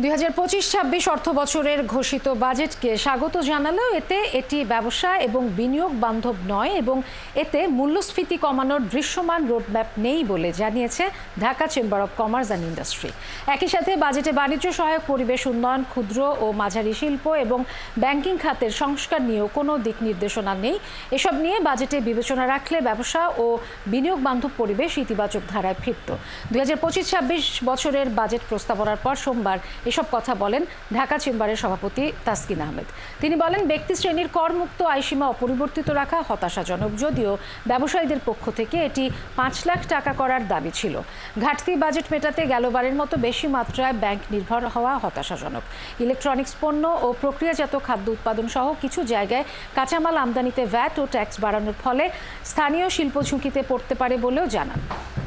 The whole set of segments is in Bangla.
2025-26 অর্থ বছরের ঘোষিত বাজেটকে স্বাগত জানালেও এটি ব্যবসা এবং বিনিয়োগ বান্ধব নয় এবং এতে মূল্যস্ফীতি কমানোর দৃশ্যমান রোডম্যাপ নেই বলে জানিয়েছে Dhaka chamber of commerce and industry. একই সাথে বাজেটে বাণিজ্য সহায়ক পরিবেশ উন্নয়ন, ক্ষুদ্র ও মাঝারি শিল্প এবং ব্যাংকিং খাতের সংস্কার নিয়েও কোনো দিক নির্দেশনা নেই। এসব নিয়ে বাজেটে বিবেচনা রাখলে ব্যবসা ও বিনিয়োগ বান্ধব পরিবেশ ইতিবাচক ধারায় ফিরত। 2025-26 বছরের বাজেট প্রস্তাবনার পর সোমবার এসব কথা বলেন ঢাকা চেম্বারের সভাপতি তাসকিন আহমেদ। তিনি বলেন, ব্যক্তি শ্রেণীর করমুক্ত আয়সীমা অপরিবর্তিত রাখা হতাশাজনক, যদিও ব্যবসায়ীদের পক্ষ থেকে এটি 5 লাখ টাকা করার দাবি ছিল। ঘাটতি বাজেট মেটাতে গেলবারের মতো বেশি মাত্রায় ব্যাংক নির্ভর হওয়া হতাশাজনক। ইলেকট্রনিক্স পণ্য ও প্রক্রিয়াজাত খাদ্য উৎপাদন সহ কিছু জায়গায় কাঁচামাল আমদানিতে ভ্যাট ও ট্যাক্স বাড়ানোর ফলে স্থানীয় শিল্প ঝুঁকিতে পড়তে পারে বলেও জানান।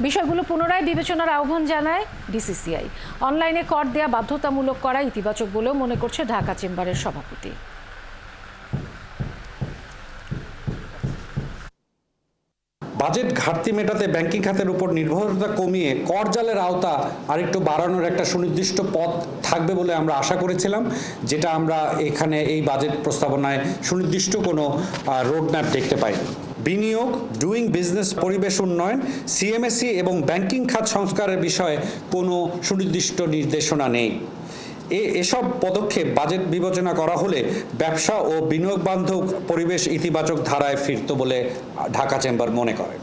বিষয়গুলো পুনরায় বিবেচনার আহ্বান জানায় ডিসিসিআই। অনলাইনে কর দেয়া বাধ্যতামূলক করা ইতিবাচক বলেও মনে করছে ঢাকা চেম্বারের সভাপতি। বাজেট ঘাটতি মেটাতে ব্যাংকিং খাতের উপর নির্ভরতা কমিয়ে কর জালের আওতা আরেকটু বাড়ানোর একটা সুনির্দিষ্ট পথ থাকবে বলে আমরা আশা করেছিলাম, যেটা আমরা এখানে এই বাজেট প্রস্তাবনায় সুনির্দিষ্ট কোনো রোডম্যাপ দেখতে পাই। বিনিয়োগ, ডুইং বিজনেস, পরিবেশ উন্নয়ন, সিএমএসি এবং ব্যাংকিং খাত সংস্কারের বিষয়ে কোনো সুনির্দিষ্ট নির্দেশনা নেই। এসব পদক্ষেপ বাজেট বিবেচনা করা হলে ব্যবসা ও বিনিয়োগ বান্ধব পরিবেশ ইতিবাচক ধারায় ফিরত বলে ঢাকা চেম্বার মনে করে।